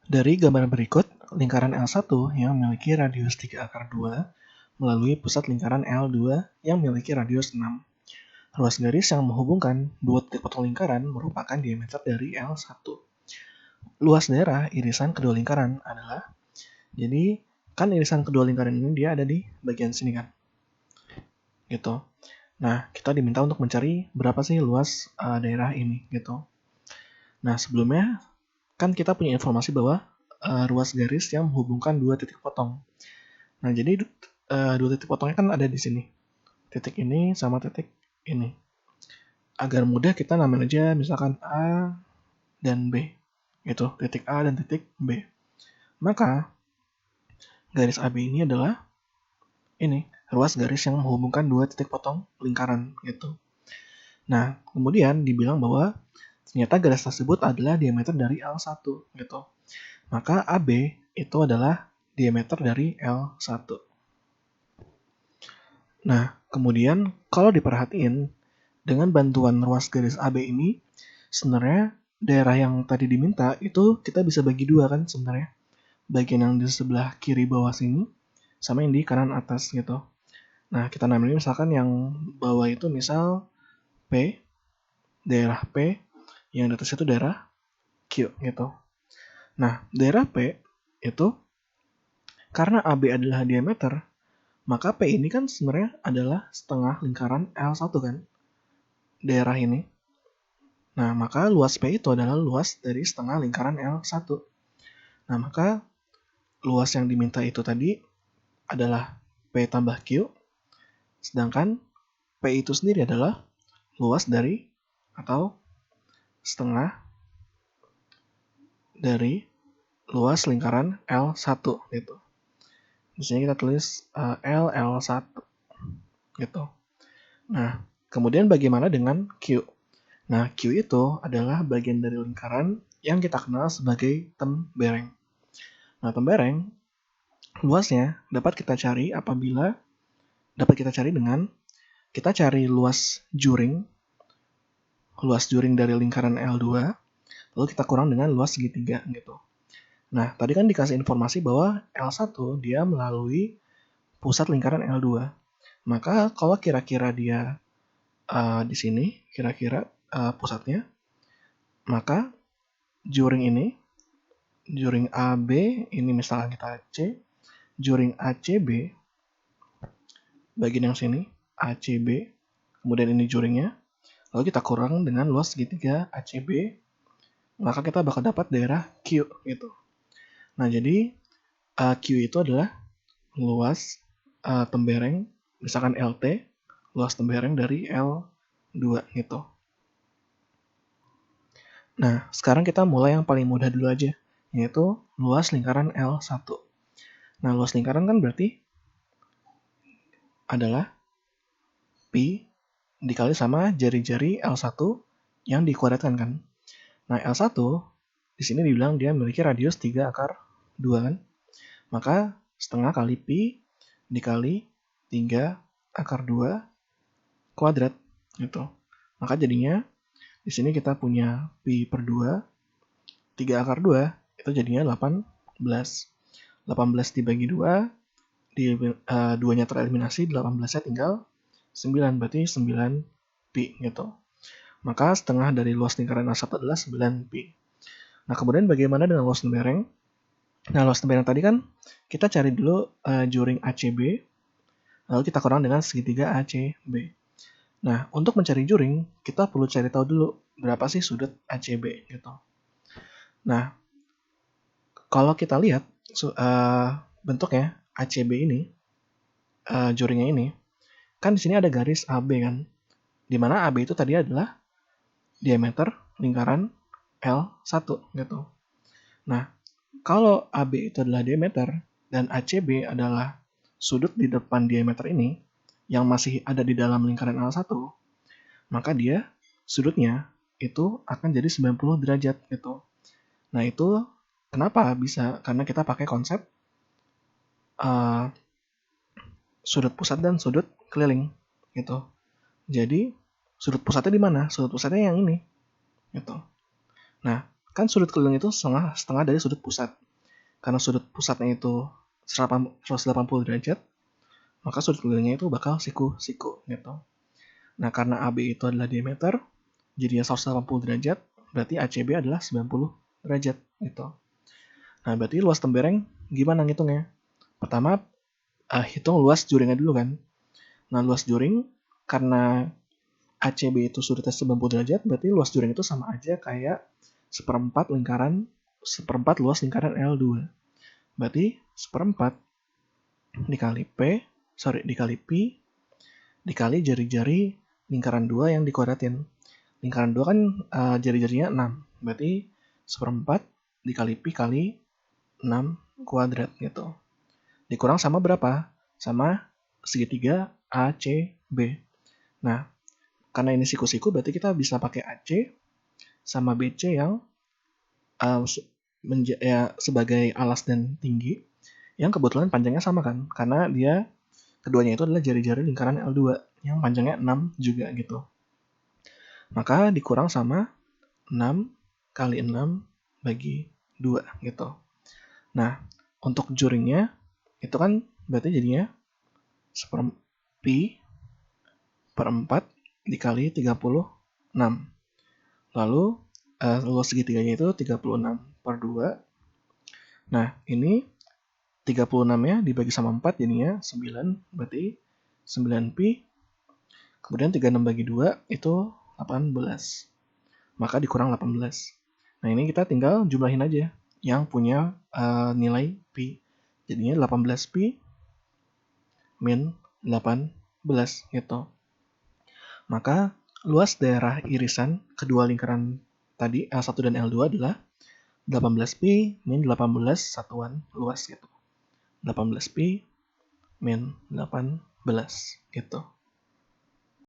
Dari gambar berikut, lingkaran L1 yang memiliki radius 3/2 melalui pusat lingkaran L2 yang memiliki radius 6. Ruas garis yang menghubungkan dua titik potong lingkaran merupakan diameter dari L1. Luas daerah irisan kedua lingkaran adalah, jadi kan irisan kedua lingkaran ini dia ada di bagian sini kan, gitu. Nah, kita diminta untuk mencari berapa sih luas daerah ini, gitu. Nah, sebelumnya kan kita punya informasi bahwa ruas garis yang menghubungkan dua titik potong. Nah, jadi dua titik potongnya kan ada di sini. Titik ini sama titik ini. Agar mudah kita namain aja misalkan A dan B. Gitu, titik A dan titik B. Maka garis AB ini adalah ini, ruas garis yang menghubungkan dua titik potong lingkaran gitu. Nah, kemudian dibilang bahwa ternyata garis tersebut adalah diameter dari L1 gitu. Maka AB itu adalah diameter dari L1. Nah, kemudian kalau diperhatiin, dengan bantuan ruas garis AB ini, sebenarnya daerah yang tadi diminta itu kita bisa bagi dua kan sebenarnya. Bagian yang di sebelah kiri bawah sini, sama yang di kanan atas gitu. Nah, kita namain misalkan yang bawah itu misal P, daerah P, yang di atas itu daerah Q gitu. Nah, daerah P itu karena AB adalah diameter, maka P ini kan sebenarnya adalah setengah lingkaran L1 kan, daerah ini. Nah, maka luas P itu adalah luas dari setengah lingkaran L1. Nah, maka luas yang diminta itu tadi adalah P tambah Q, sedangkan P itu sendiri adalah luas dari atau setengah dari luas lingkaran L1 gitu. Di sini kita tulis L1 gitu. Nah, kemudian bagaimana dengan Q? Nah, Q itu adalah bagian dari lingkaran yang kita kenal sebagai tembereng. Nah, tembereng luasnya dapat kita cari dengan kita cari luas juring dari lingkaran L2, lalu kita kurang dengan luas segitiga gitu. Nah, tadi kan dikasih informasi bahwa L1 dia melalui pusat lingkaran L2. Maka kalau kira-kira dia di sini, kira-kira pusatnya, maka juring AB ini misalnya kita C, juring ACB, bagian yang sini, ACB, kemudian ini juringnya, lalu kita kurang dengan luas segitiga ACB, maka kita bakal dapat daerah Q gitu. Nah, jadi Q itu adalah luas tembereng, misalkan LT, luas tembereng dari L2 gitu. Nah, sekarang kita mulai yang paling mudah dulu aja, yaitu luas lingkaran L1. Nah, luas lingkaran kan berarti adalah Pi dikali sama jari-jari L1 yang dikuadratkan kan. Nah, L1 di sini dibilang dia memiliki radius 3/2 kan. Maka setengah kali Pi dikali 3/2 kuadrat gitu. Maka jadinya di sini kita punya Pi per 2, 3/2 itu jadinya 18. 18 dibagi 2, 2-nya tereliminasi, 18-nya tinggal 9, berarti 9 Pi gitu. Maka setengah dari luas lingkaran L1 adalah 9 Pi. Nah, kemudian bagaimana dengan luas tembereng? Nah, luas tembereng tadi kan kita cari dulu juring ACB, lalu kita kurang dengan segitiga ACB. Nah, untuk mencari juring, kita perlu cari tahu dulu berapa sih sudut ACB gitu. Nah, kalau kita lihat bentuknya ACB ini, juringnya ini, kan di sini ada garis AB kan, di mana AB itu tadi adalah diameter lingkaran L1 gitu. Nah, kalau AB itu adalah diameter dan ACB adalah sudut di depan diameter ini yang masih ada di dalam lingkaran L1, maka dia sudutnya itu akan jadi 90 derajat gitu. Nah, itu kenapa bisa? Karena kita pakai konsep sudut pusat dan sudut keliling gitu. Jadi, sudut pusatnya di mana? Sudut pusatnya yang ini gitu. Nah, kan sudut keliling itu setengah dari sudut pusat. Karena sudut pusatnya itu 180 derajat, maka sudut kelilingnya itu bakal siku gitu. Nah, karena AB itu adalah diameter, jadinya 180 derajat, berarti ACB adalah 90 derajat gitu. Nah, berarti luas tembereng gimana ngitungnya? Pertama, hitung luas juringnya dulu kan. Nah, luas juring karena ACB itu sudutnya 90 derajat, berarti luas juring itu sama aja kayak seperempat luas lingkaran L2. Berarti seperempat dikali Pi dikali jari-jari lingkaran 2 yang dikuadratin. Lingkaran 2 kan jari-jarinya 6. Berarti seperempat dikali Pi kali 6 kuadrat gitu. Dikurang sama berapa? Sama segitiga ACB. Nah, karena ini siku-siku berarti kita bisa pakai AC sama BC yang sebagai alas dan tinggi yang kebetulan panjangnya sama kan, karena dia keduanya itu adalah jari-jari lingkaran L2 yang panjangnya 6 juga gitu. Maka dikurang sama 6 kali 6 bagi 2 gitu. Nah, untuk juringnya itu kan berarti jadinya Pi per 4 dikali 36. Lalu luas segitiganya itu 36 per 2. Nah, ini 36-nya dibagi sama 4 jadinya 9, berarti 9 Pi. Kemudian 36 bagi 2 itu 18. Maka dikurang 18. Nah, ini kita tinggal jumlahin aja yang punya nilai Pi. Jadinya 18 Pi min 18 gitu. Maka luas daerah irisan kedua lingkaran tadi L1 dan L2 adalah 18 Pi min 18 satuan luas gitu. 18 Pi min 18 gitu.